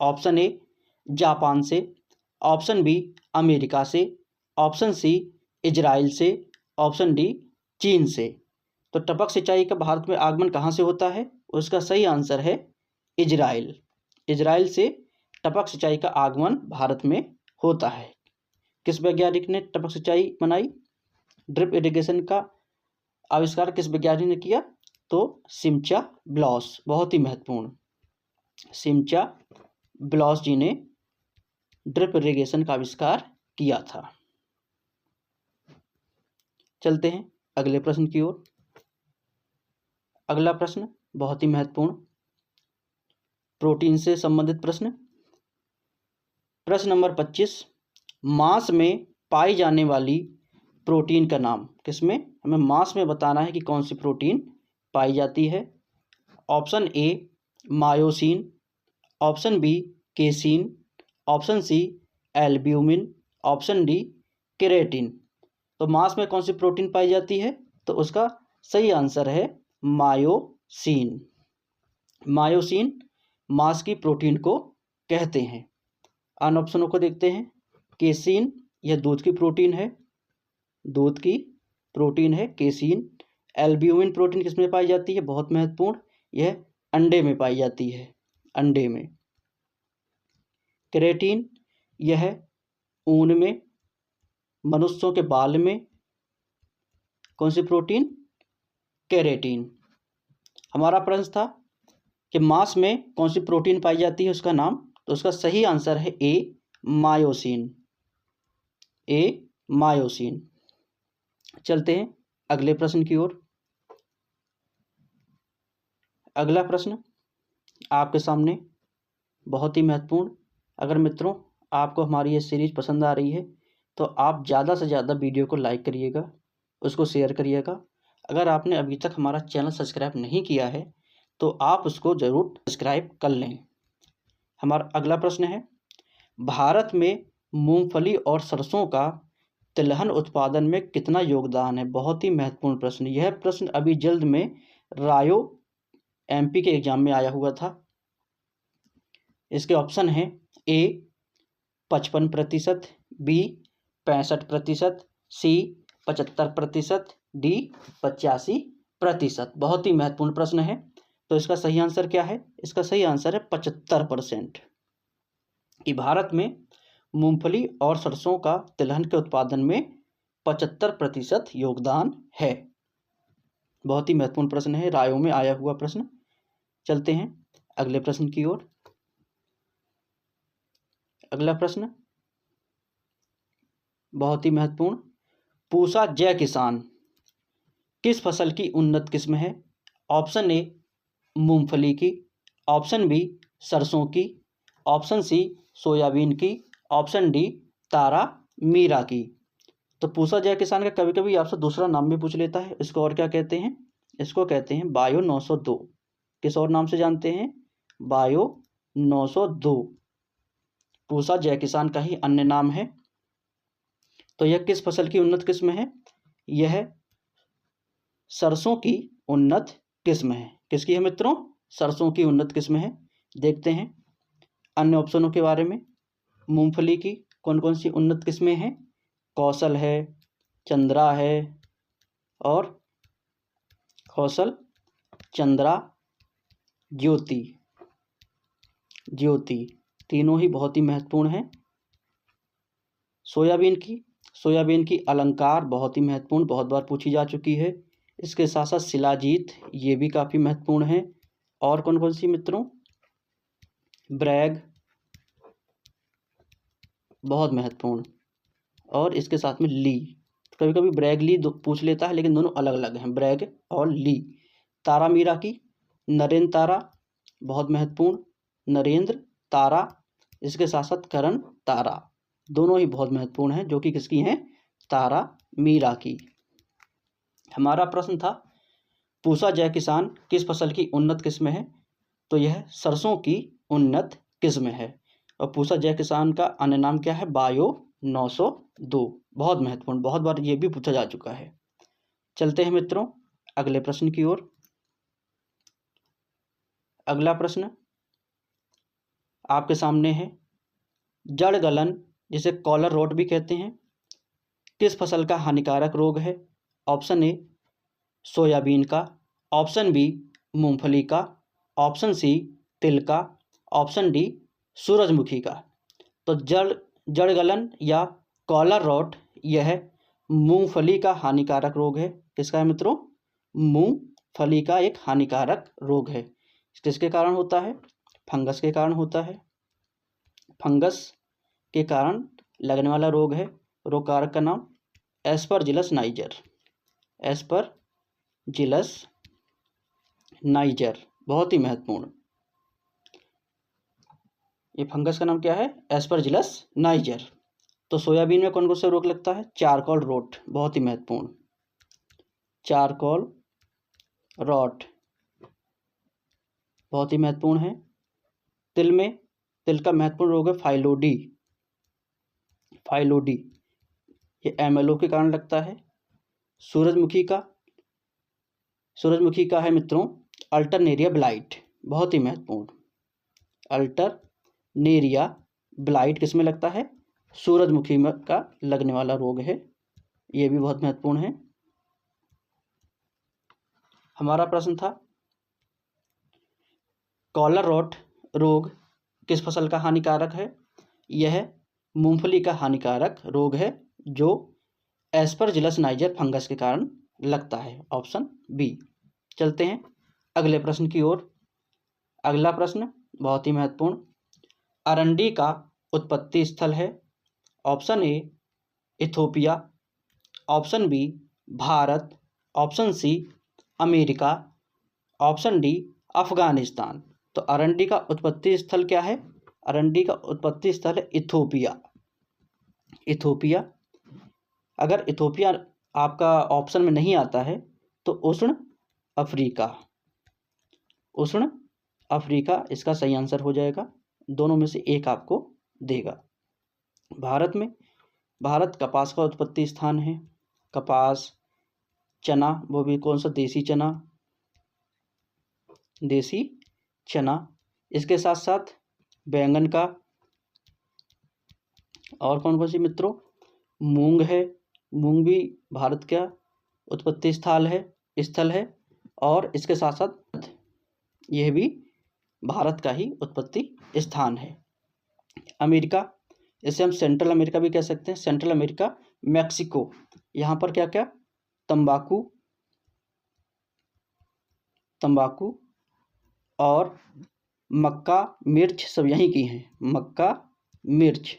ऑप्शन ए जापान से, ऑप्शन बी अमेरिका से, ऑप्शन सी इजराइल से, ऑप्शन डी चीन से। तो टपक सिंचाई का भारत में आगमन कहाँ से होता है? उसका सही आंसर है इजराइल। इजराइल से टपक सिंचाई का आगमन भारत में होता है। किस वैज्ञानिक ने टपक सिंचाई बनाई? ड्रिप इरिगेशन का आविष्कार किस वैज्ञानिक ने किया? तो सिमचा ब्लॉस, बहुत ही महत्वपूर्ण, सिमचा ब्लॉस जी ने ड्रिप इरिगेशन का आविष्कार किया था। चलते हैं अगले प्रश्न की ओर। अगला प्रश्न बहुत ही महत्वपूर्ण, प्रोटीन से संबंधित प्रश्न। प्रश्न नंबर 25, मांस में पाई जाने वाली प्रोटीन का नाम। किसमें? हमें मांस में बताना है कि कौन सी प्रोटीन पाई जाती है। Option A myosin, option B casein, option C albumin, option D keratin. तो मांस में कौन सी प्रोटीन पाई जाती है? तो उसका सही आंसर है मायोसिन। मायोसिन मांस की प्रोटीन को कहते हैं। अन्य ऑप्शनों को देखते हैं। केसिन, यह दूध की प्रोटीन है, दूध की प्रोटीन है केसिन। एल्ब्यूमिन प्रोटीन किसमें पाई जाती है? बहुत महत्वपूर्ण, यह अंडे में पाई जाती है, अंडे में। केरेटिन, यह ऊन में, मनुष्यों के बाल में। कौन सी प्रोटीन? केरेटिन। हमारा प्रश्न था कि मांस में कौन सी प्रोटीन पाई जाती है, उसका नाम। तो उसका सही आंसर है ए मायोसिन, ए मायोसिन। चलते हैं अगले प्रश्न की ओर। अगला प्रश्न आपके सामने बहुत ही महत्वपूर्ण। अगर मित्रों आपको हमारी ये सीरीज पसंद आ रही है तो आप ज़्यादा से ज़्यादा वीडियो को लाइक करिएगा, उसको शेयर करिएगा। अगर आपने अभी तक हमारा चैनल सब्सक्राइब नहीं किया है तो आप उसको ज़रूर सब्सक्राइब कर लें। हमारा अगला प्रश्न है, भारत में मूंगफली और सरसों का तिलहन उत्पादन में कितना योगदान है? बहुत ही महत्वपूर्ण प्रश्न। यह प्रश्न अभी जल्द में रायो एमपी के एग्जाम में आया हुआ था। इसके ऑप्शन हैं ए 55%, बी 65%, सी 75%, डी 85%। बहुत ही महत्वपूर्ण प्रश्न है। तो इसका सही आंसर क्या है? इसका सही आंसर है 75%। कि भारत में मूंगफली और सरसों का तिलहन के उत्पादन में 75% योगदान है। बहुत ही महत्वपूर्ण प्रश्न है, रायों में आया हुआ प्रश्न। चलते हैं अगले प्रश्न की ओर। अगला प्रश्न बहुत ही महत्वपूर्ण, पूसा जय किसान किस फसल की उन्नत किस्म है? ऑप्शन ए मूंगफली की, ऑप्शन बी सरसों की, ऑप्शन सी सोयाबीन की, ऑप्शन डी तारा मीरा की। तो पूसा जय किसान का कभी कभी आपसे दूसरा नाम भी पूछ लेता है। इसको और क्या कहते हैं? इसको कहते हैं बायो 902। किस और नाम से जानते हैं? बायो 902 पूसा जय किसान का ही अन्य नाम है। तो यह किस फसल की उन्नत किस्म है? यह सरसों की उन्नत किस्म है। किसकी है मित्रों? सरसों की उन्नत किस्म है। देखते हैं अन्य ऑप्शनों के बारे में। मूंगफली की कौन कौन सी उन्नत किस्में हैं? कौशल है, चंद्रा है और कौशल, चंद्रा, ज्योति। तीनों ही बहुत ही महत्वपूर्ण हैं। सोयाबीन की अलंकार बहुत ही महत्वपूर्ण, बहुत बार पूछी जा चुकी है। इसके साथ साथ शिलाजीत, ये भी काफ़ी महत्वपूर्ण है। और कौन कौन सी मित्रों? ब्रैग, बहुत महत्वपूर्ण। और इसके साथ में ली, कभी कभी ब्रैग ली पूछ लेता है, लेकिन दोनों अलग अलग हैं, ब्रैग और ली। तारा मीरा की नरेंद्र तारा, बहुत महत्वपूर्ण, नरेंद्र तारा। इसके साथ साथ करण तारा, दोनों ही बहुत महत्वपूर्ण हैं, जो कि किसकी हैं? तारा मीरा की। हमारा प्रश्न था पूसा जय किसान किस फसल की उन्नत किस्म है? तो यह सरसों की उन्नत किस्म है। और पूसा जय किसान का अन्य नाम क्या है? बायो 902। बहुत महत्वपूर्ण, बहुत बार ये भी पूछा जा चुका है। चलते हैं मित्रों अगले प्रश्न की ओर। अगला प्रश्न आपके सामने है, जड़ गलन जिसे कॉलर रॉट भी कहते हैं, किस फसल का हानिकारक रोग है? ऑप्शन ए सोयाबीन का, ऑप्शन बी मूंगफली का, ऑप्शन सी तिल का, ऑप्शन डी सूरजमुखी का। तो जड़ गलन या कॉलर रॉट यह मूंगफली का हानिकारक रोग है। किसका है मित्रों? मूंगफली का एक हानिकारक रोग है। किसके कारण होता है? फंगस के कारण होता है। फंगस के कारण लगने वाला रोग है। रोग कारक का नाम एस्परजिलस नाइजर। एस्परजिलस नाइजर, बहुत ही महत्वपूर्ण। ये फंगस का नाम क्या है? Aspergillus niger. तो सोयाबीन में कौन कौन सा रोग लगता है? चारकोल रोट, बहुत ही महत्वपूर्ण, चारकोल रॉट बहुत ही महत्वपूर्ण है। तिल का महत्वपूर्ण रोग है फाइलोडी। ये एमएलओ के कारण लगता है। सूरजमुखी का है मित्रों अल्टरनेरिया ब्लाइट, बहुत ही महत्वपूर्ण। अल्टरनेरिया ब्लाइट किस में लगता है? सूरजमुखी में का लगने वाला रोग है, ये भी बहुत महत्वपूर्ण है। हमारा प्रश्न था कॉलर रॉट रोग किस फसल का हानिकारक है? यह मूंगफली का हानिकारक रोग है, जो एस्परजिलस नाइजर फंगस के कारण लगता है। Option B. चलते हैं अगले प्रश्न की ओर। अगला प्रश्न बहुत ही महत्वपूर्ण, अरंडी का उत्पत्ति स्थल है। Option A Ethiopia, option B Bharat, option C America, option D Afghanistan. तो अरंडी का उत्पत्ति स्थल क्या है? अरंडी का उत्पत्ति स्थल है इथोपिया। इथोपिया। अगर इथोपिया आपका ऑप्शन में नहीं आता है तो उष्ण अफ्रीका, उष्ण अफ्रीका इसका सही आंसर हो जाएगा। दोनों में से एक आपको देगा। भारत में, भारत कपास का उत्पत्ति स्थान है। कपास, चना, वो भी कौन सा? देसी चना, देसी चना। इसके साथ साथ बैंगन का, और कौन कौन सी मित्रों? मूंग है। मूंग भी भारत का उत्पत्ति स्थल है। और इसके साथ साथ यह भी भारत का ही उत्पत्ति स्थान है। अमेरिका, इसे हम सेंट्रल अमेरिका भी कह सकते हैं। सेंट्रल अमेरिका, मैक्सिको, यहाँ पर क्या क्या? तंबाकू, तंबाकू और मक्का, मिर्च सब यहीं की हैं। मक्का, मिर्च।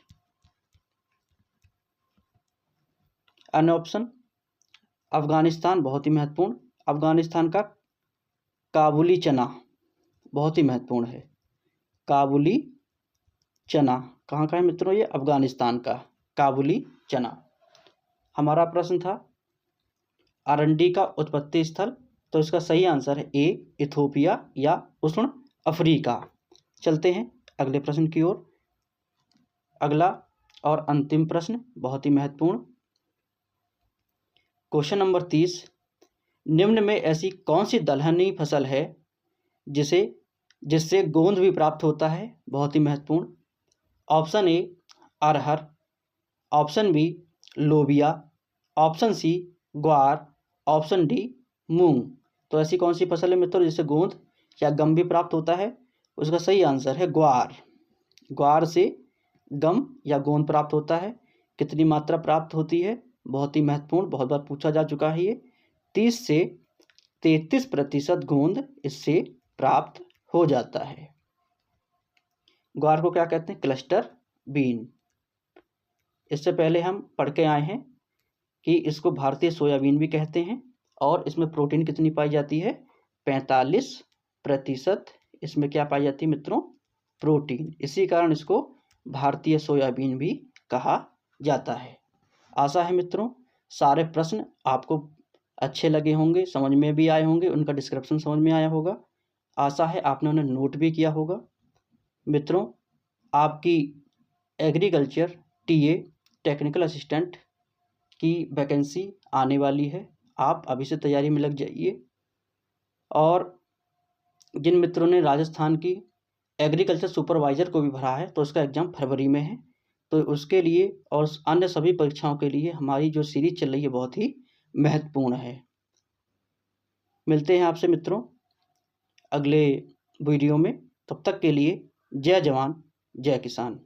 अन्य ऑप्शन, अफगानिस्तान बहुत ही महत्वपूर्ण। अफगानिस्तान का काबुली चना बहुत ही महत्वपूर्ण है। काबुली चना कहाँ का है मित्रों? ये अफगानिस्तान का काबुली चना। हमारा प्रश्न था अरंडी का उत्पत्ति स्थल, तो इसका सही आंसर है ए इथोपिया या उष्ण अफ्रीका। चलते हैं अगले प्रश्न की ओर। अगला और अंतिम प्रश्न बहुत ही महत्वपूर्ण। क्वेश्चन नंबर 30, निम्न में ऐसी कौन सी दलहनी फसल है जिससे गोंद भी प्राप्त होता है? बहुत ही महत्वपूर्ण। ऑप्शन ए अरहर, ऑप्शन बी लोबिया, ऑप्शन सी ग्वार, ऑप्शन डी मूंग। तो ऐसी कौन सी फसल है मित्रों जिससे गोंद या गम भी प्राप्त होता है? उसका सही आंसर है ग्वार। ग्वार से गम या गोंद प्राप्त होता है। कितनी मात्रा प्राप्त होती है? बहुत ही महत्वपूर्ण, बहुत बार पूछा जा चुका है ये। 30 से 33% गोंद इससे प्राप्त हो जाता है। ग्वार को क्या कहते हैं? Cluster bean. इससे पहले हम पढ़ के आए हैं कि इसको भारतीय सोयाबीन भी कहते हैं। और इसमें प्रोटीन कितनी पाई जाती है? 45% इसमें क्या पाई जाती है मित्रों? प्रोटीन। इसी कारण इसको भारतीय सोयाबीन भी कहा जाता है। आशा है मित्रों सारे प्रश्न आपको अच्छे लगे होंगे, समझ में भी आए होंगे, उनका डिस्क्रिप्शन समझ में आया होगा। आशा है आपने उन्हें नोट भी किया होगा। मित्रों, आपकी एग्रीकल्चर टीए टेक्निकल असिस्टेंट की वैकेंसी आने वाली है। आप अभी से तैयारी में लग जाइए। और जिन मित्रों ने राजस्थान की एग्रीकल्चर सुपरवाइज़र को भी भरा है तो उसका एग्ज़ाम फरवरी में है। तो उसके लिए और अन्य सभी परीक्षाओं के लिए हमारी जो सीरीज चल रही है बहुत ही महत्वपूर्ण है। मिलते हैं आपसे मित्रों अगले वीडियो में। तब तक के लिए जय जवान जय किसान।